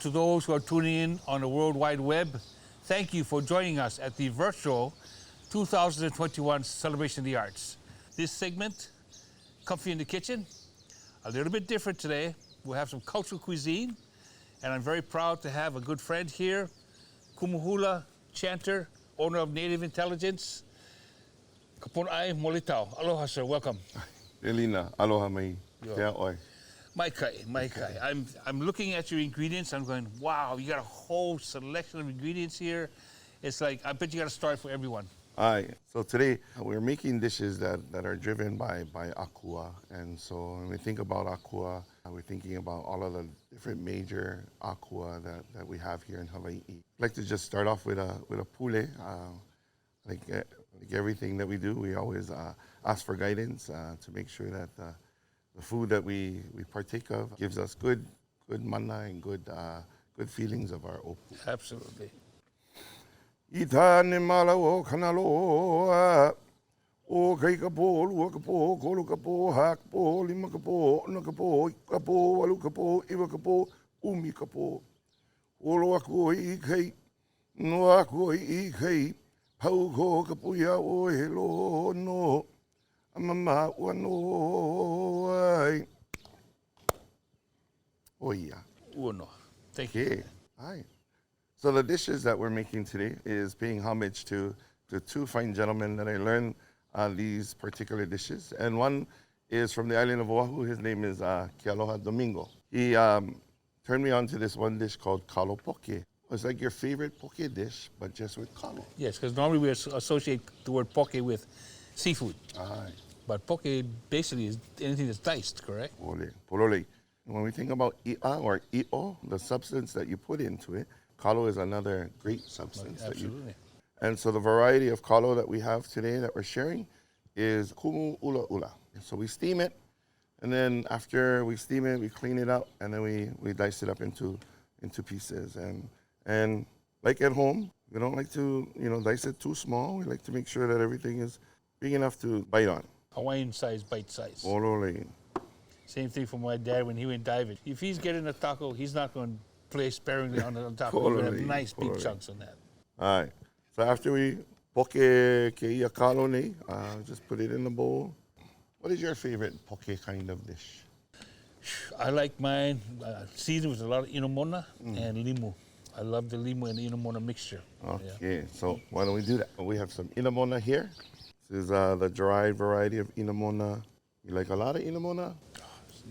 to those who are tuning in on the World Wide Web, thank you for joining us at the virtual 2021 Celebration of the Arts. This segment, Comfy in the Kitchen, a little bit different today. We'll have some cultural cuisine, and I'm very proud to have a good friend here, Kumu Hula, Chanter, owner of Native Intelligence, Kapono'ai Molitau. Aloha, sir. Welcome. Elina, aloha mai. Oi. Maikai. I'm looking at your ingredients. I'm going, wow, you got a whole selection of ingredients here. It's like, I bet you got a story for everyone. Aye. So today we're making dishes that are driven by akua. And so when we think about akua, we're thinking about all of the different major akua that we have here in Hawaii. I'd like to just start off with a pule. Like everything that we do, we always ask for guidance to make sure that the food that we partake of gives us good mana and good feelings of our opu. Absolutely. Itane mala o kanaloa o kai kapo, lua kapo, kolu kapo, hak kapo, lima kapo, ona kapo, kapo, walu kapo, iwa kapo, umi kapo. Olo aku i kai, no aku i kai, pau ko kapuia o helo no. Mama wano ai. Oh yeah. Uno. Thank you. Okay. Hi. So the dishes that we're making today is paying homage to two fine gentlemen that I learned these particular dishes. And one is from the island of Oahu. His name is Kealoha Domingo. He turned me on to this one dish called kalo poke. It's like your favorite poke dish, but just with kalo. Yes, because normally we associate the word poke with seafood. Aye. But poke basically is anything that's diced, correct? Polole. When we think about i'a or i'o, the substance that you put into it, kalo is another great substance. Absolutely. And so the variety of kalo that we have today that we're sharing is kumu ula ula. So we steam it, and then after we steam it, we clean it up, and then we dice it up into pieces. And like at home, we don't like to dice it too small. We like to make sure that everything is big enough to bite on. Hawaiian size, bite size. Polole. Same thing for my dad when he went diving. If he's getting a taco, he's not going to play sparingly on top. He's going to have nice big chunks on that. All right. So after we poke ke ia kalo nei, just put it in the bowl. What is your favorite poke kind of dish? I like mine seasoned with a lot of inomona and limu. I love the limu and inomona mixture. Okay, so why don't we do that? We have some inomona here. This is the dried variety of inomona. You like a lot of inomona?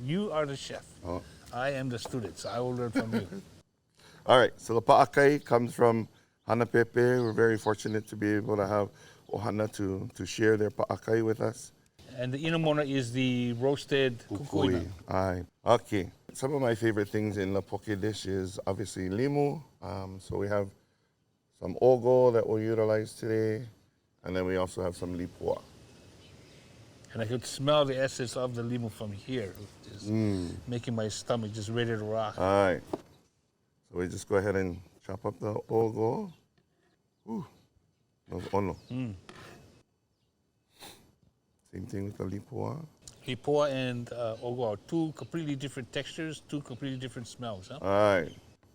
You are the chef. Oh. I am the student, so I will learn from you. All right, so the pa'akai comes from Hana Pepe. We're very fortunate to be able to have Ohana to share their pa'akai with us. And the inomona is the roasted kukuina. Aye. Okay. Some of my favorite things in the poke dish is obviously limu. So we have some ogo that we'll utilize today. And then we also have some lipua. And I could smell the essence of the limu from here. It's making my stomach just ready to rock. All right. So we just go ahead and chop up the ogo. Ooh. Those ono. Same thing with the lipua. Lipua and ogo are two completely different textures, two completely different smells, huh? All right.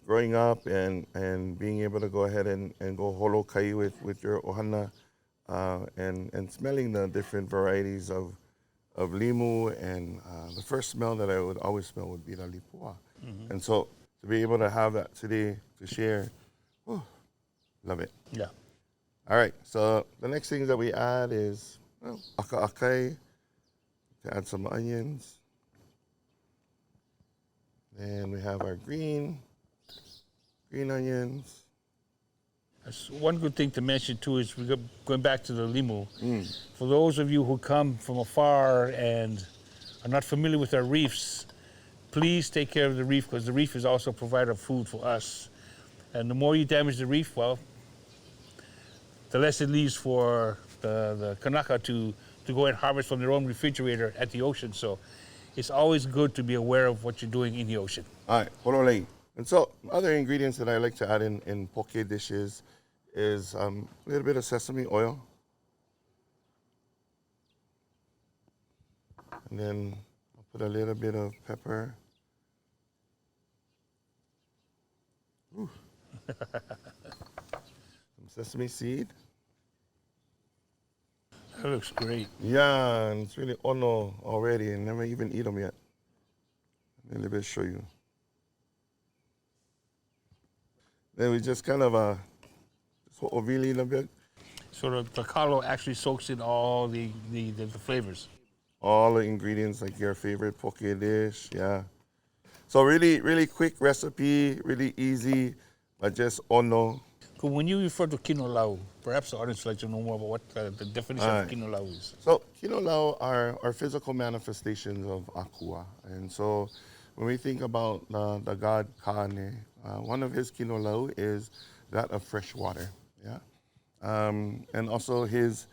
Growing up and being able to go ahead and go holo kai with your ohana and smelling the different varieties of limu, and the first smell that I would always smell would be the lipua. And so to be able to have that today to share, love it. Yeah. All right, so the next things that we add is aka-akai, to add some onions. Then we have our green onions. One good thing to mention too is going back to the limu. For those of you who come from afar and are not familiar with our reefs, please take care of the reef, because the reef is also a provider of food for us. And the more you damage the reef, well, the less it leaves for the kanaka to go and harvest from their own refrigerator at the ocean. So it's always good to be aware of what you're doing in the ocean. All right, pololei. And so other ingredients that I like to add in poke dishes is a little bit of sesame oil. And then I'll put a little bit of pepper. Some sesame seed. That looks great. Yeah, and it's really ono already, and never even eat them yet. Let me show you. Then we just kind of ovili a bit. So the kalo actually soaks in all the flavors. All the ingredients, like your favorite poke dish, yeah. So really, really quick recipe, really easy, but just ono. When you refer to kinolau, perhaps the audience would like to know more about what the definition of kinolau is. So kinolau are physical manifestations of akua. And so when we think about the god Kane, one of his kinolau is that of fresh water, yeah? And also his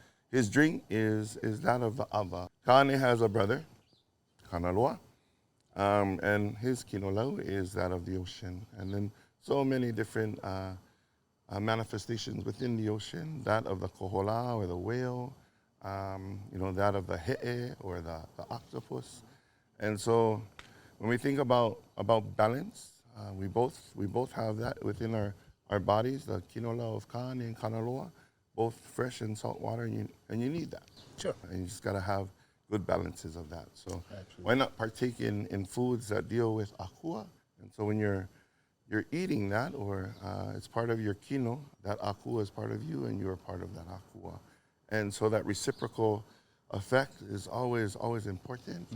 drink is that of the ava. Kane has a brother, Kanaloa, and his kinolau is that of the ocean. And then so many different manifestations within the ocean, that of the kohola or the whale, that of the he'e or the octopus. And so when we think about balance, we both have that within our bodies, the kinolau of Kane and Kanaloa, both fresh and salt water, and you need that. Sure. And you just got to have good balances of that. So Absolutely. why not partake in foods that deal with akua? And so when you're eating that, or it's part of your kino, that akua is part of you, and you're part of that akua. And so that reciprocal effect is always important.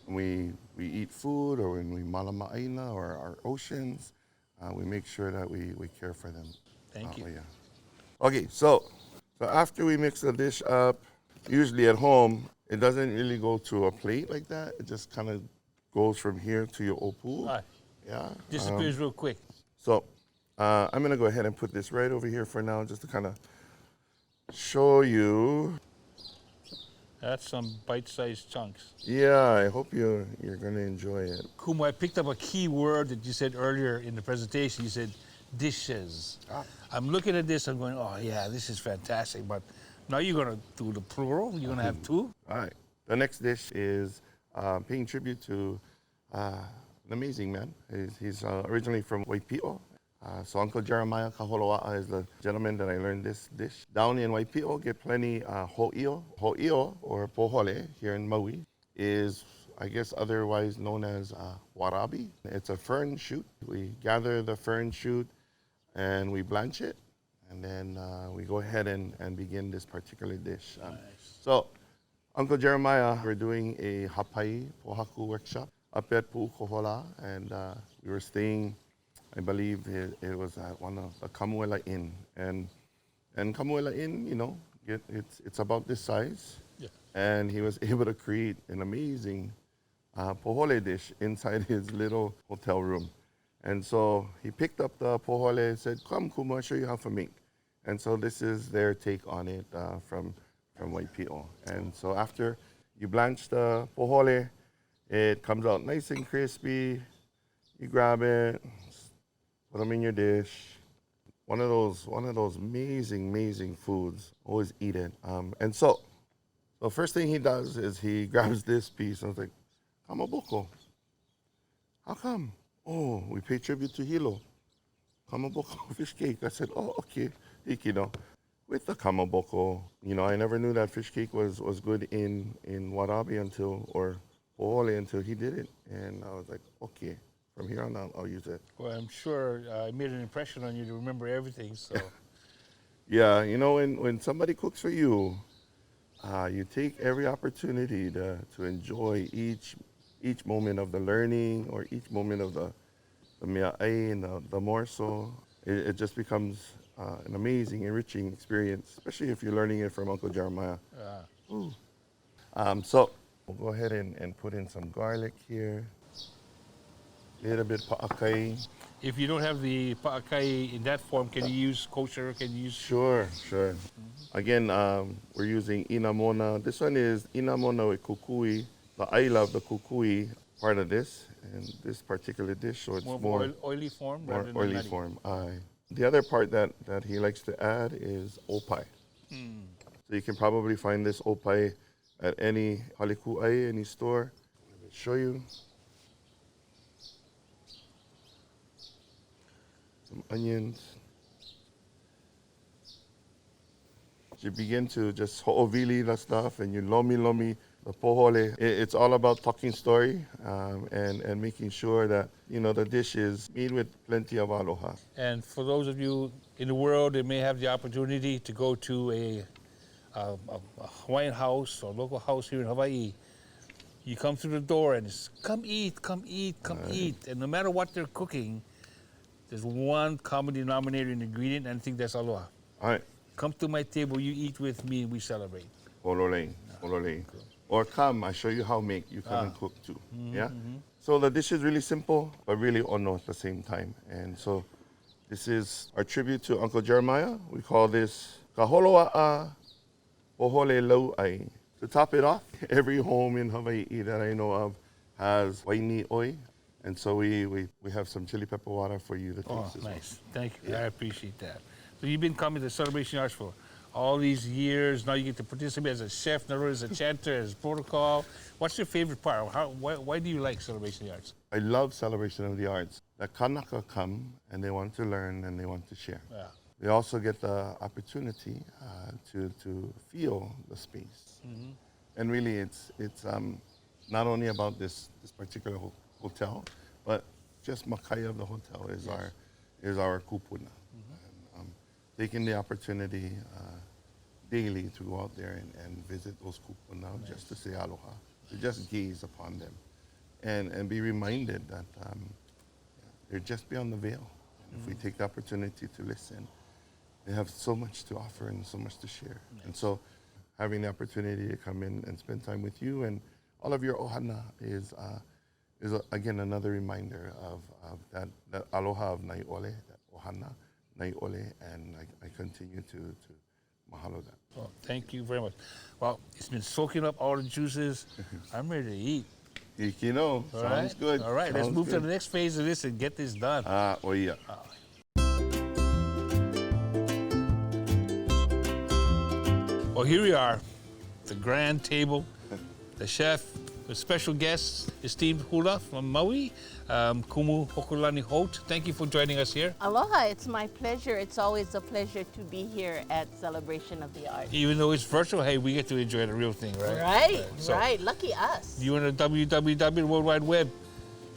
When we eat food, or when we malama'aina, or our oceans, we make sure that we care for them. Thank you. Yeah. Okay, so after we mix the dish up, usually at home, it doesn't really go to a plate like that. It just kind of goes from here to your opu. Right. Yeah. Disappears real quick. So I'm going to go ahead and put this right over here for now, just to kind of show you. That's some bite-sized chunks. Yeah, I hope you're going to enjoy it. Kumu, I picked up a key word that you said earlier in the presentation. You said dishes. I'm looking at this, I'm going, oh yeah, this is fantastic, but now you're going to do the plural? You're going to have two? All right. The next dish is paying tribute to an amazing man. He's originally from Waipio. So Uncle Jeremiah Kaholoa'a is the gentleman that I learned this dish. Down in Waipio, get plenty ho'io. Ho'io, or pohole, here in Maui, is, I guess, otherwise known as warabi. It's a fern shoot. We gather the fern shoot and we blanch it. And then we go ahead and begin this particular dish. Nice. So, Uncle Jeremiah, we're doing a hapai pohaku workshop up at Pu'ukohola, and we were staying, I believe it was at one of the Kamuela Inn. And Kamuela Inn, it's about this size. Yeah. And he was able to create an amazing pohole dish inside his little hotel room. And so he picked up the pohole and said, "Come, Kumu, I'll show you how to make." And so this is their take on it from Waipio. And so after you blanch the pohole, it comes out nice and crispy. You grab it, put them in your dish. One of those amazing foods. Always eat it. And so the first thing he does is he grabs this piece. I was like, "Kamaboko, how come?" "Oh, we pay tribute to Hilo. Kamaboko fish cake." I said, "Oh, okay, Ikino." With the kamaboko, I never knew that fish cake was good in warabi or pohole until he did it. And I was like, okay, from here on out, I'll use it. Well, I'm sure I made an impression on you to remember everything, so. Yeah, when somebody cooks for you, you take every opportunity to enjoy each moment of the learning, or each moment of the mea'ai and the morsel. It just becomes an amazing, enriching experience, especially if you're learning it from Uncle Jeremiah. So we'll go ahead and put in some garlic here, a little bit pa'akai. If you don't have the pa'akai in that form, can you use kosher? Can you use? Sure. Again, we're using inamona. This one is inamona with kukui. I love the kukui part of this, and this particular dish, so it's more oily form? more rather than oily nutty? form. The other part that he likes to add is opai. So you can probably find this opai at any haliku'ai, any store. Let me show you. some onions. You begin to just ho'ovili the stuff and you lomi the pohole. It's all about talking story and making sure that, you know, the dish is made with plenty of aloha. And for those of you in the world that may have the opportunity to go to a Hawaiian house or local house here in Hawaii, you come through the door and it's come eat, come eat, come eat. And no matter what they're cooking, there's one common denominator in the ingredient, and I think that's aloha. All right. Come to my table, you eat with me, and we celebrate. Polole. Cool. Or come, I show you how to make. You come and cook too. Yeah? So the dish is really simple, but really ono at the same time. And so this is our tribute to Uncle Jeremiah. We call this kaholoa'a pohole lau'ai. To top it off, every home in Hawaii that I know of has waini oi. And so we have some chili pepper water for you to taste. Oh, as nice. Thank you. Yeah. I appreciate that. So you've been coming to Celebration Arts for all these years. Now you get to participate as a chef, not only as a chanter, as protocol. What's your favorite part? Why do you like Celebration Arts? I love Celebration of the Arts. The kanaka come and they want to learn and they want to share. Yeah. They also get the opportunity to feel the space. And really it's not only about this particular hotel, but just makaya of the hotel is our kupuna. And, taking the opportunity daily to go out there and visit those kupuna just to say aloha, to just gaze upon them and be reminded that they're just beyond the veil. And if we take the opportunity to listen, they have so much to offer and so much to share. And so having the opportunity to come in and spend time with you and all of your ohana is again another reminder of that aloha of nai'ole, that ohana, nai'ole, and I continue to mahalo that. Well, thank you very much. Well, it's been soaking up all the juices. I'm ready to eat. Ikino, sounds good. All right, let's move to the next phase of this and get this done. Oia. Well, here we are, the grand table, the chef, with special guests, esteemed Hula from Maui, Kumu Hokulani Holt. Thank you for joining us here. Aloha, it's my pleasure. It's always a pleasure to be here at Celebration of the Arts. Even though it's virtual, hey, we get to enjoy the real thing, right? Right. Lucky us. You on the WWW World Wide Web.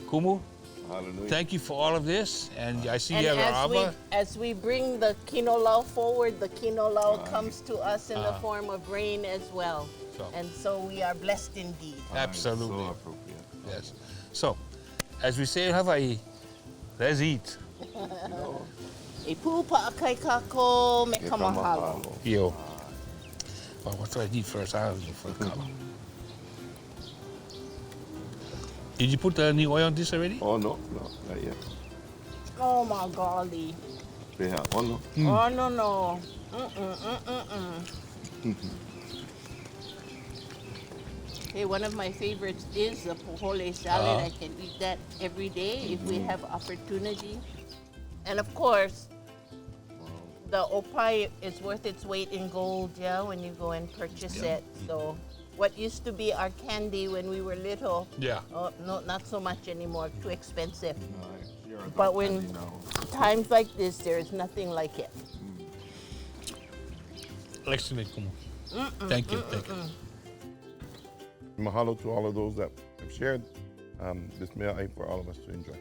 Kumu, Hallelujah. thank you for all of this. And I see you have our ava. As we bring the kinolau forward, the kinolau comes to us in the form of rain as well. And so we are blessed indeed. Absolutely. So appropriate. Yes. So, as we say in Hawaii, let's eat. E pū pa'akai kako me ka mahalo. Yo. Well, what do I need first? I'll go for the kalo. Did you put the new oil on this already? Oh, no, not yet. Oh my golly. Oh, no. Oh no. Hey, one of my favorites is the pohole salad. I can eat that every day if we have opportunity. And of course, the opai is worth its weight in gold, yeah, when you go and purchase it. So what used to be our candy when we were little, oh, no, not so much anymore, too expensive. But when times like this, there is nothing like it. Excellent, Kumu. Thank you. Mahalo to all of those that have shared this meal for all of us to enjoy.